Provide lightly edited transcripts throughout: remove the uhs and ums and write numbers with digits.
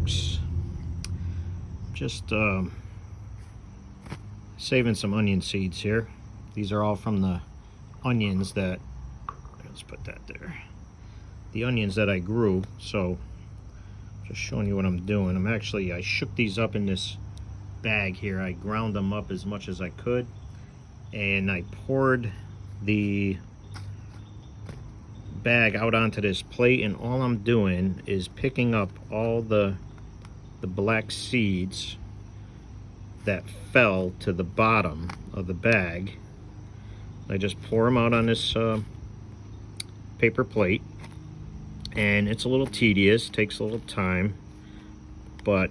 folks. Just saving some onion seeds here. These are all from the onions that, let's put that there, the onions that I grew. So just showing you what I'm doing. I shook these up in this bag here. I ground them up as much as I could, and I poured the bag out onto this plate, and all I'm doing is picking up all the black seeds that fell to the bottom of the bag. I just pour them out on this paper plate, and it's a little tedious, takes a little time, but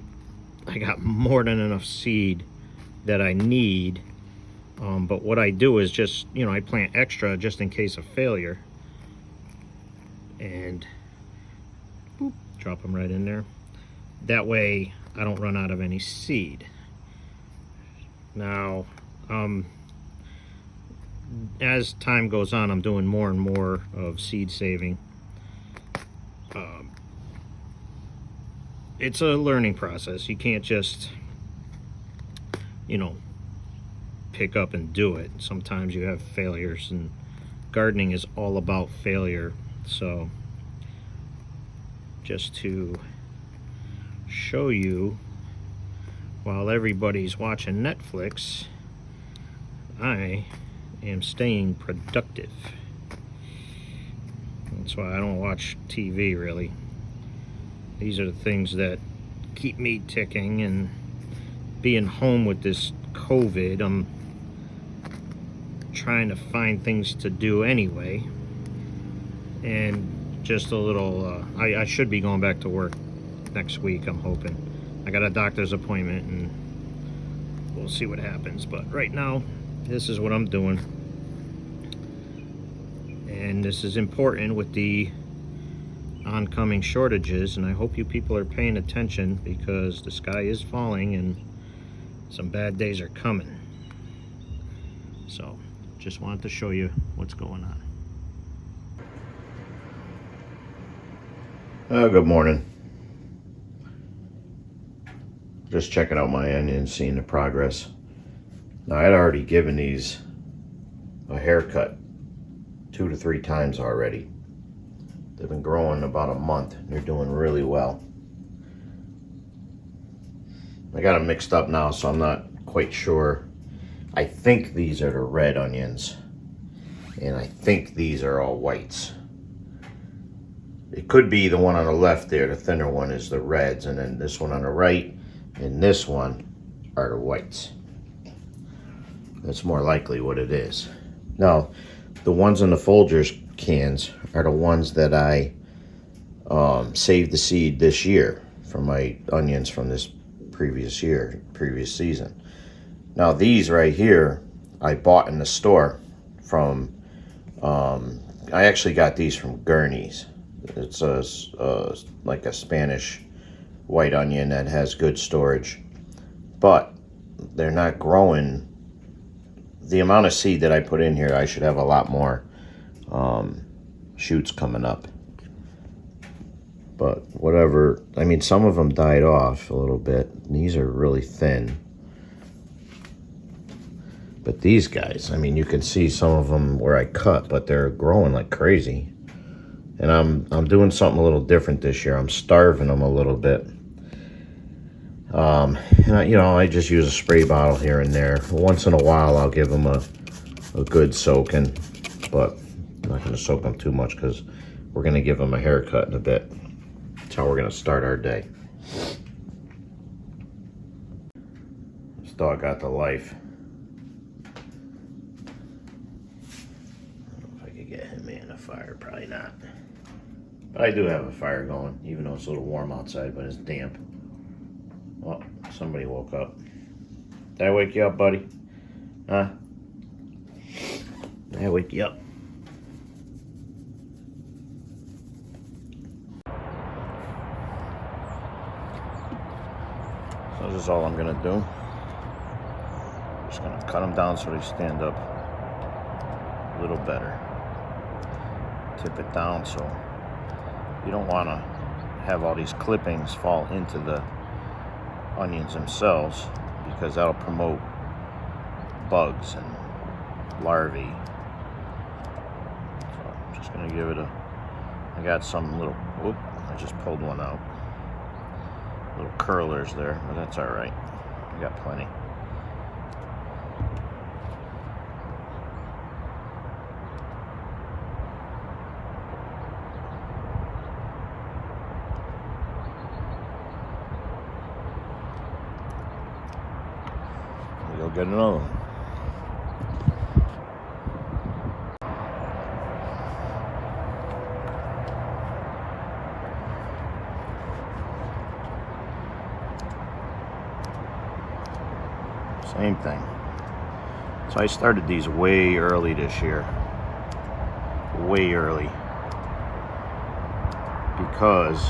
I got more than enough seed that I need. But what I do is just, I plant extra just in case of failure, and boop, drop them right in there. That way I don't run out of any seed. Now, as time goes on, I'm doing more and more of seed saving. It's a learning process. You can't just, pick up and do it. Sometimes you have failures, and gardening is all about failure. So just to show you, while everybody's watching Netflix, I am staying productive. That's why I don't watch TV really. These are the things that keep me ticking, and being home with this COVID, I'm trying to find things to do anyway. And just a little, I should be going back to work next week, I'm hoping. I got a doctor's appointment, and we'll see what happens. But right now, this is what I'm doing. And this is important with the oncoming shortages, and I hope you people are paying attention, because the sky is falling and some bad days are coming. So just wanted to show you what's going on. Good morning. Just checking out my onions, seeing the progress. Now, I'd already given these a haircut 2 to 3 times already. They've been growing about a month, and they're doing really well. I got them mixed up now, so I'm not quite sure. I think these are the red onions, and I think these are all whites. It could be the one on the left there, the thinner one, is the reds, and then this one on the right and this one are the whites. That's more likely what it is. Now, the ones in the Folgers cans are the ones that I saved the seed this year from my onions from this previous season. Now, these right here I bought in the store from, I actually got these from Gurney's. It's like a Spanish white onion that has good storage, but they're not growing. The amount of seed that I put in here, I should have a lot more shoots coming up. But whatever, I mean, some of them died off a little bit. These are really thin. But these guys, I mean, you can see some of them where I cut, but they're growing like crazy. And I'm doing something a little different this year. I'm starving them a little bit. And I just use a spray bottle here and there. Once in a while, I'll give them a good soaking, but I'm not going to soak them too much, because we're going to give them a haircut in a bit. That's how we're going to start our day. This dog got the life. I don't know if I could get him in a fire. Probably not. But I do have a fire going, even though it's a little warm outside, but it's damp. Well, somebody woke up. Did I wake you up, buddy? Huh? Did I wake you up? So this is all I'm gonna do. Just gonna cut them down so they stand up a little better. Tip it down, so you don't wanna have all these clippings fall into the onions themselves, because that'll promote bugs and larvae. So I'm just gonna give it a, I got some little, whoop, I just pulled one out. Little curlers there, but that's all right. I got plenty. We'll get another one. Same thing. So I started these way early this year. Way early. Because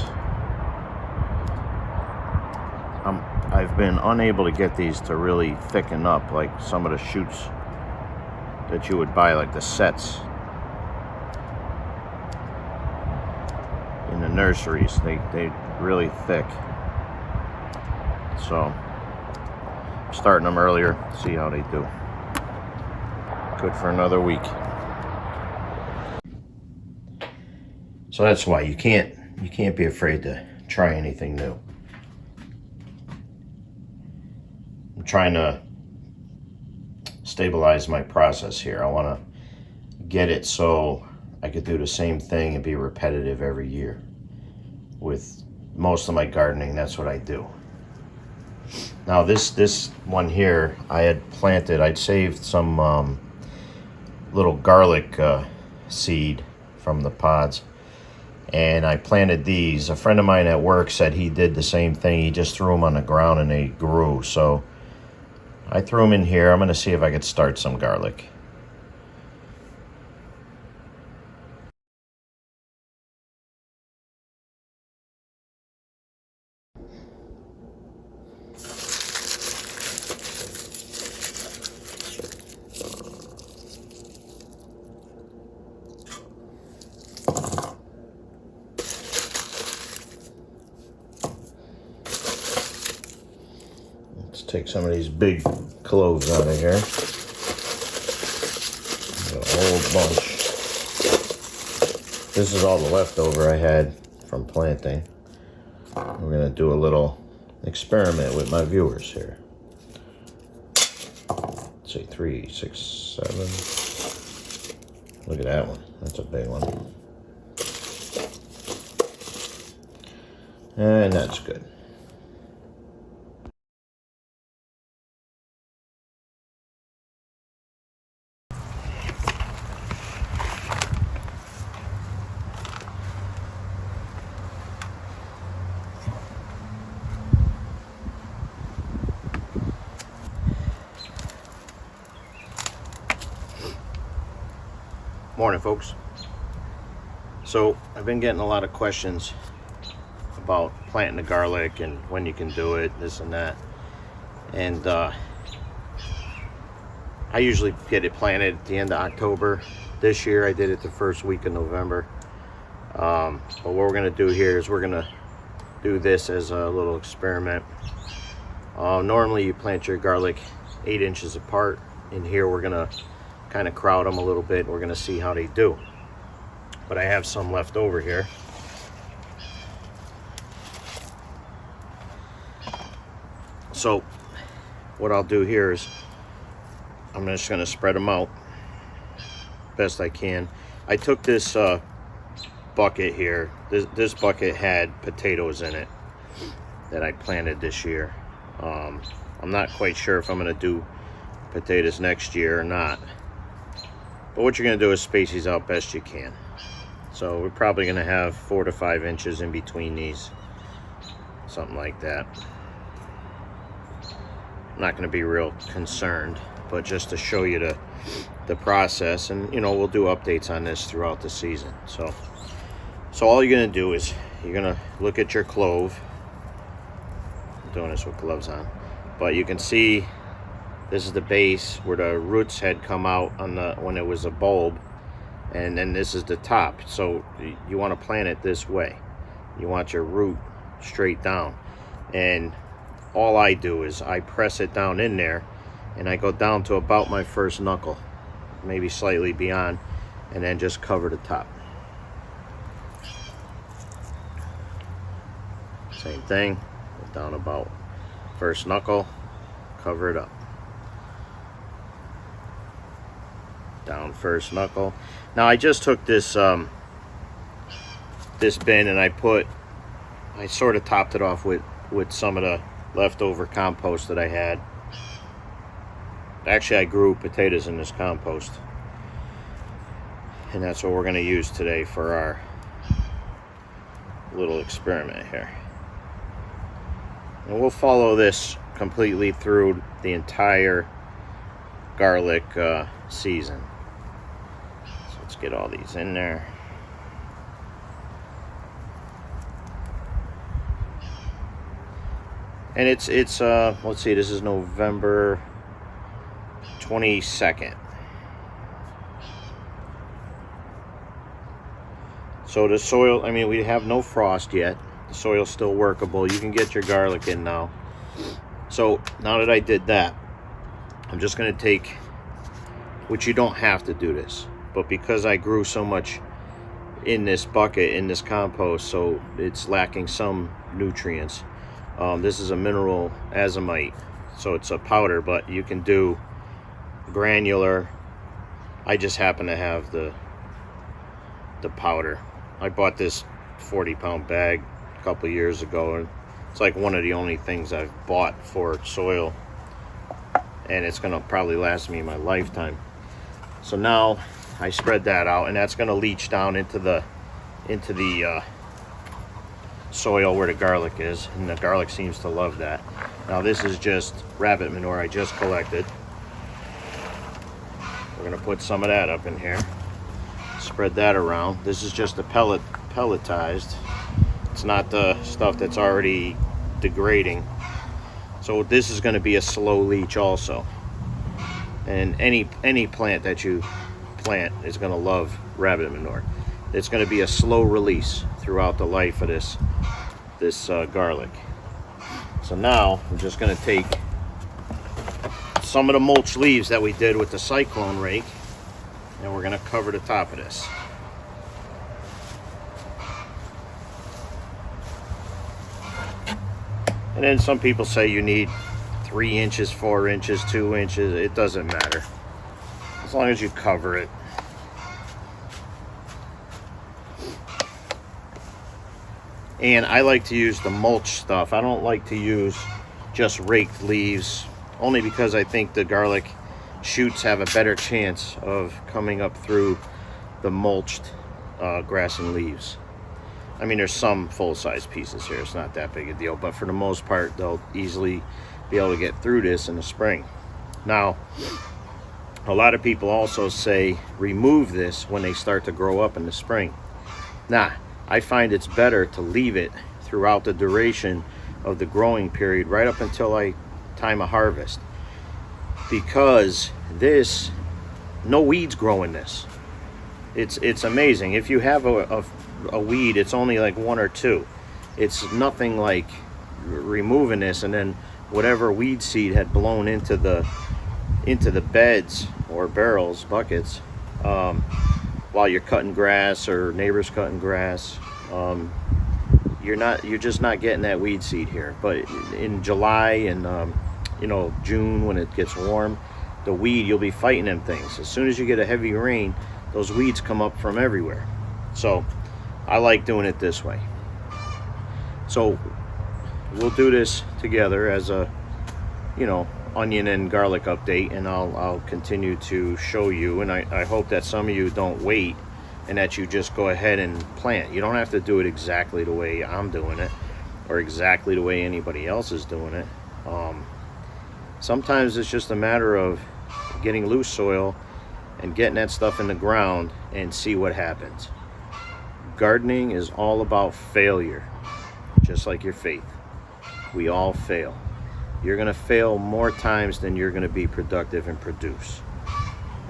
I've been unable to get these to really thicken up like some of the shoots that you would buy, like the sets in the nurseries. They really thick. So starting them earlier, see how they do. Good for another week. So that's why you can't be afraid to try anything new. I'm trying to stabilize my process here. I want to get it so I could do the same thing and be repetitive every year. With most of my gardening, that's what I do. Now this one here, I had planted, I'd saved some little garlic seed from the pods, and I planted these. A friend of mine at work said he did the same thing. He just threw them on the ground and they grew. So I threw them in here. I'm going to see if I could start some garlic. Let's take some of these big cloves out of here. Got a whole bunch. This is all the leftover I had from planting. We're gonna do a little experiment with my viewers here. Let's see, 3, 6, 7. Look at that one. That's a big one. And that's good. Morning, folks. So I've been getting a lot of questions about planting the garlic and when you can do it, this and that. And I usually get it planted at the end of October. This year I did it the first week of November. But what we're gonna do here is we're gonna do this as a little experiment. Normally you plant your garlic 8 inches apart. In here we're gonna kind of crowd them a little bit. We're gonna see how they do. But I have some left over here. So what I'll do here is I'm just gonna spread them out best I can. I took this bucket here. This bucket had potatoes in it that I planted this year. I'm not quite sure if I'm gonna do potatoes next year or not. But what you're going to do is space these out best you can. So we're probably going to have 4 to 5 inches in between these. Something like that. I'm not going to be real concerned, but just to show you the process. And, you know, we'll do updates on this throughout the season. So all you're going to do is you're going to look at your clove. I'm doing this with gloves on. But you can see this is the base where the roots had come out on when it was a bulb, and then this is the top. So you want to plant it this way. You want your root straight down. And all I do is I press it down in there, and I go down to about my first knuckle, maybe slightly beyond, and then just cover the top. Same thing, down about first knuckle, cover it up. Down first knuckle. Now I just took this this bin and I sort of topped it off with some of the leftover compost that I had. Actually, I grew potatoes in this compost, and that's what we're going to use today for our little experiment here. And we'll follow this completely through the entire garlic season. So let's get all these in there. And it's let's see, this is November 22nd. So the soil, I mean, we have no frost yet. The soil's still workable. You can get your garlic in now. So now that I did that, I'm just going to take, which you don't have to do this, but because I grew so much in this bucket, in this compost, so it's lacking some nutrients. This is a mineral azomite, so it's a powder, but you can do granular. I just happen to have the powder. I bought this 40-pound bag a couple years ago, and it's like one of the only things I've bought for soil, and it's gonna probably last me my lifetime. So now I spread that out, and that's gonna leach down into the soil where the garlic is, and the garlic seems to love that. Now this is just rabbit manure I just collected. We're gonna put some of that up in here, spread that around. This is just a pelletized. It's not the stuff that's already degrading. So this is going to be a slow leach also. And any plant that you plant is going to love rabbit manure. It's going to be a slow release throughout the life of this garlic. So now I'm just going to take some of the mulch leaves that we did with the cyclone rake, and we're going to cover the top of this. And then some people say you need 3 inches, 4 inches, 2 inches. It doesn't matter, as long as you cover it. And I like to use the mulch stuff. I don't like to use just raked leaves, only because I think the garlic shoots have a better chance of coming up through the mulched grass and leaves. I mean, there's some full-size pieces here. It's not that big a deal, but for the most part, they'll easily be able to get through this in the spring. Now, a lot of people also say remove this when they start to grow up in the spring. Nah, I find it's better to leave it throughout the duration of the growing period, right up until time of harvest, because this, no weeds grow in this. It's amazing. If you have a weed, it's only like 1 or 2. It's nothing like removing this and then whatever weed seed had blown into the beds or barrels, buckets, while you're cutting grass or neighbors cutting grass. You're just not getting that weed seed here. But in July and June, when it gets warm, the weed, you'll be fighting them things. As soon as you get a heavy rain, those weeds come up from everywhere. So I like doing it this way. So we'll do this together as a onion and garlic update, and I'll continue to show you, and I hope that some of you don't wait and that you just go ahead and plant. You don't have to do it exactly the way I'm doing it or exactly the way anybody else is doing it. Sometimes it's just a matter of getting loose soil and getting that stuff in the ground and see what happens. Gardening is all about failure, just like your faith. We all fail. You're going to fail more times than you're going to be productive and produce.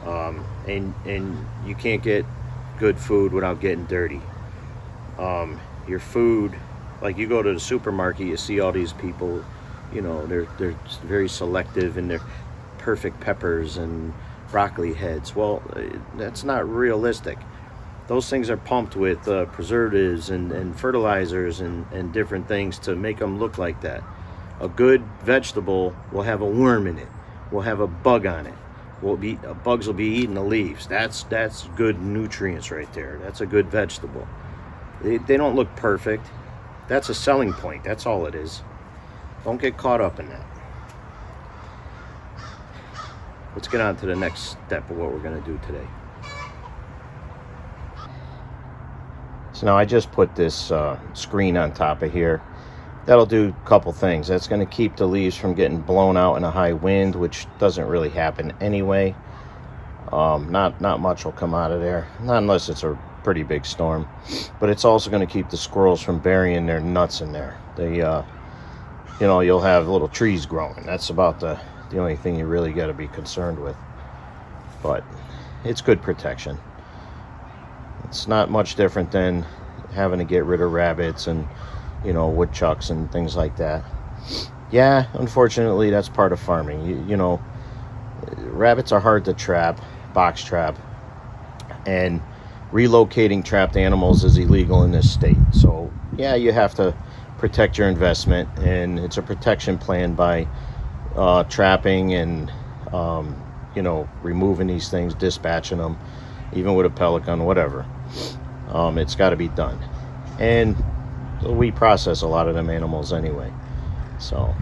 And you can't get good food without getting dirty. your food, like you go to the supermarket, you see all these people, you know, they're very selective in their perfect peppers and broccoli heads. Well, that's not realistic. Those things are pumped with preservatives and fertilizers and different things to make them look like that. A good vegetable will have a worm in it, will have a bug on it, bugs will be eating the leaves. That's good nutrients right there. That's a good vegetable. They don't look perfect. That's a selling point. That's all it is. Don't get caught up in that. Let's get on to the next step of what we're going to do today. So now I just put this screen on top of here. That'll do a couple things. That's going to keep the leaves from getting blown out in a high wind, which doesn't really happen anyway. Not much will come out of there, not unless it's a pretty big storm. But it's also going to keep the squirrels from burying their nuts in there. They, you know, you'll have little trees growing. That's about the only thing you really got to be concerned with. But it's good protection. It's not much different than having to get rid of rabbits and, you know, woodchucks and things like that. Yeah, unfortunately, that's part of farming. You know, rabbits are hard to trap, box trap, and relocating trapped animals is illegal in this state. So, yeah, you have to protect your investment, and it's a protection plan by trapping and, you know, removing these things, dispatching them, even with a pellet gun, whatever. It's got to be done. And we process a lot of them animals anyway. So,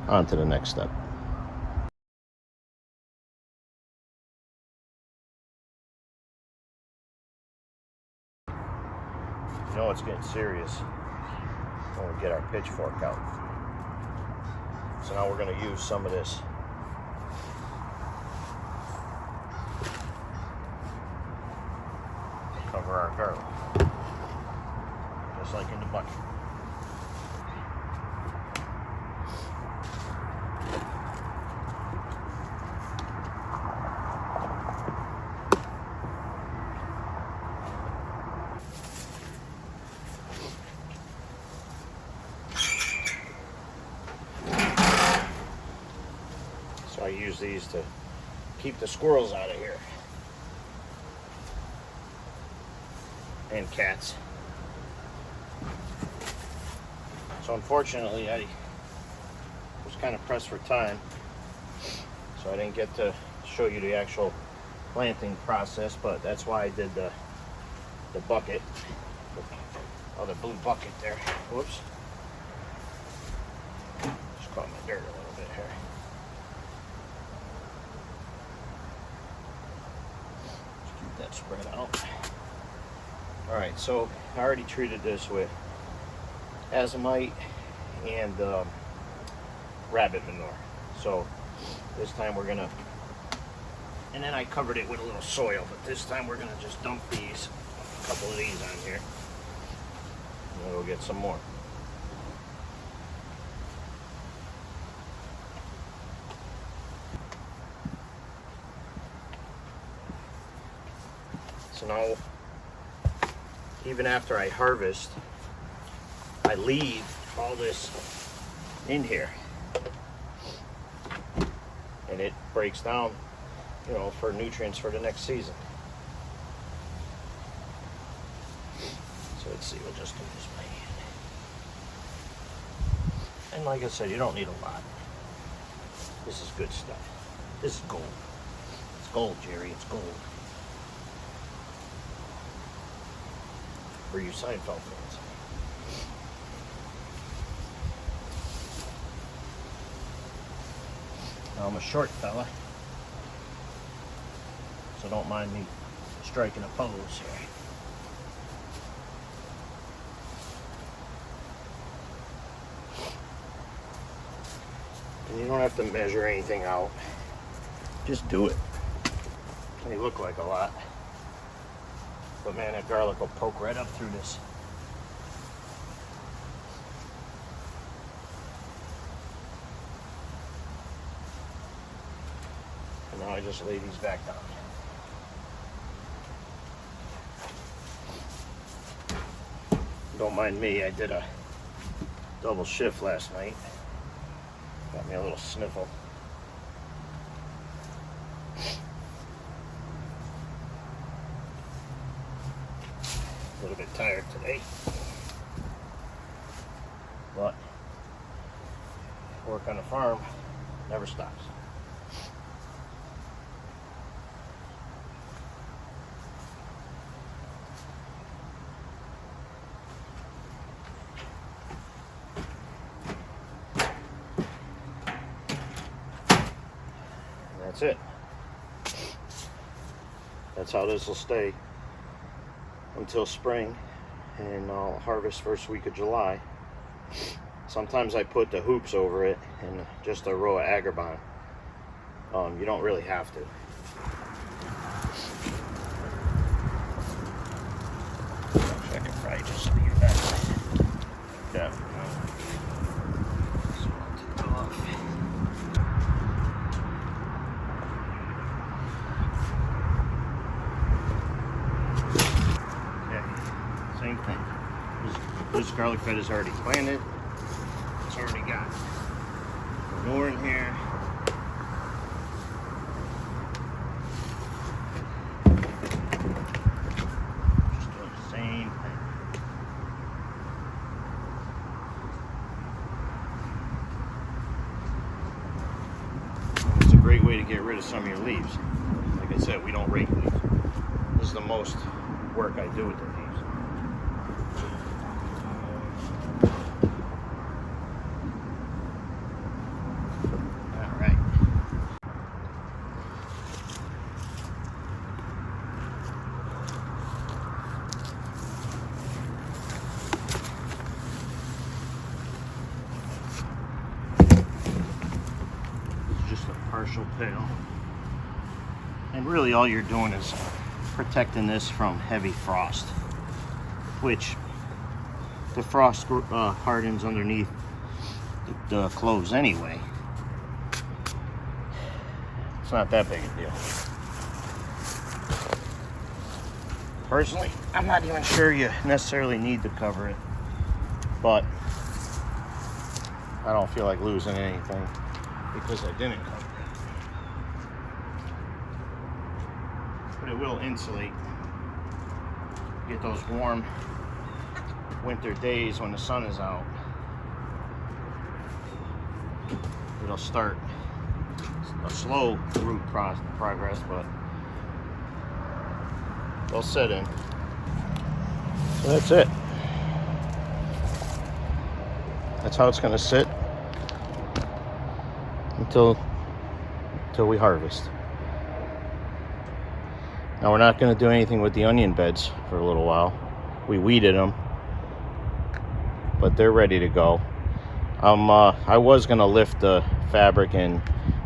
on to the next step. You know it's getting serious when we get our pitchfork out. So now we're going to use some of this to cover our garlic, just like in the bucket. So I use these to keep the squirrels out of here. And cats. So unfortunately I was kind of pressed for time, so I didn't get to show you the actual planting process, but that's why I did the bucket, the other blue bucket there. Whoops. Just caught my dirt a little bit here. Just keep that spread out. Alright, so I already treated this with azomite and rabbit manure. So this time we're gonna, and then I covered it with a little soil, but this time we're gonna just dump these, a couple of these on here, and then we'll get some more. So now, even after I harvest, I leave all this in here, and it breaks down, you know, for nutrients for the next season. So let's see, we'll just do this by hand. And like I said, you don't need a lot. This is good stuff. This is gold. It's gold, Jerry, it's gold. For you Seinfeld fans. Now I'm a short fella, so don't mind me striking a pose here. And you don't have to measure anything out. Just do it. It may look like a lot, but man, that garlic will poke right up through this. And now I just lay these back down. Don't mind me, I did a double shift last night. Got me a little sniffle. A little bit tired today. But work on the farm never stops. That's it. That's how this will stay until spring, and I'll harvest first week of July. Sometimes I put the hoops over it and just a row of Agribon. You don't really have to. Actually, I could probably just leave that like that. So I'll take it off. Same thing. This garlic bed is already planted. It's already got manure in here. Just doing the same thing. It's a great way to get rid of some of your leaves. Like I said, we don't rake leaves. This is the most work I do with the leaves. Partial pail, and really all you're doing is protecting this from heavy frost, which the frost hardens underneath the cloves anyway. It's not that big a deal. Personally, I'm not even sure you necessarily need to cover it, but I don't feel like losing anything because I didn't cover it. But it will insulate. Get those warm winter days when the sun is out. It'll start a slow root progress, but they'll set in. So that's it. That's how it's going to sit until we harvest. Now we're not going to do anything with the onion beds for a little while. We weeded them, but they're ready to go. I was going to lift the fabric and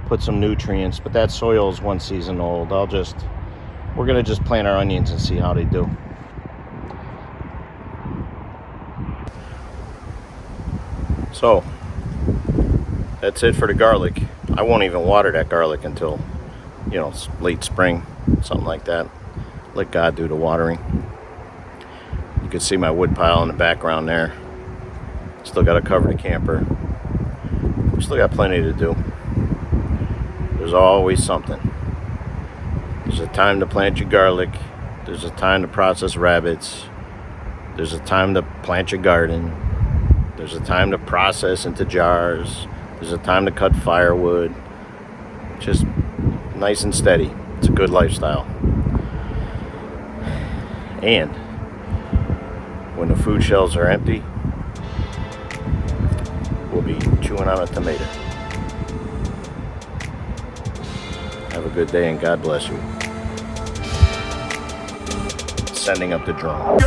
put some nutrients, but that soil is 1 season old. We're going to just plant our onions and see how they do. So that's it for the garlic. I won't even water that garlic until, late spring, something like that. Let God do the watering. You can see my wood pile in the background there. Still got to cover the camper. Still got plenty to do. There's always something. There's a time to plant your garlic. There's a time to process rabbits. There's a time to plant your garden. There's a time to process into jars. There's a time to cut firewood. Just nice and steady. It's a good lifestyle. And when the food shelves are empty, we'll be chewing on a tomato. Have a good day and God bless you. Sending up the drone.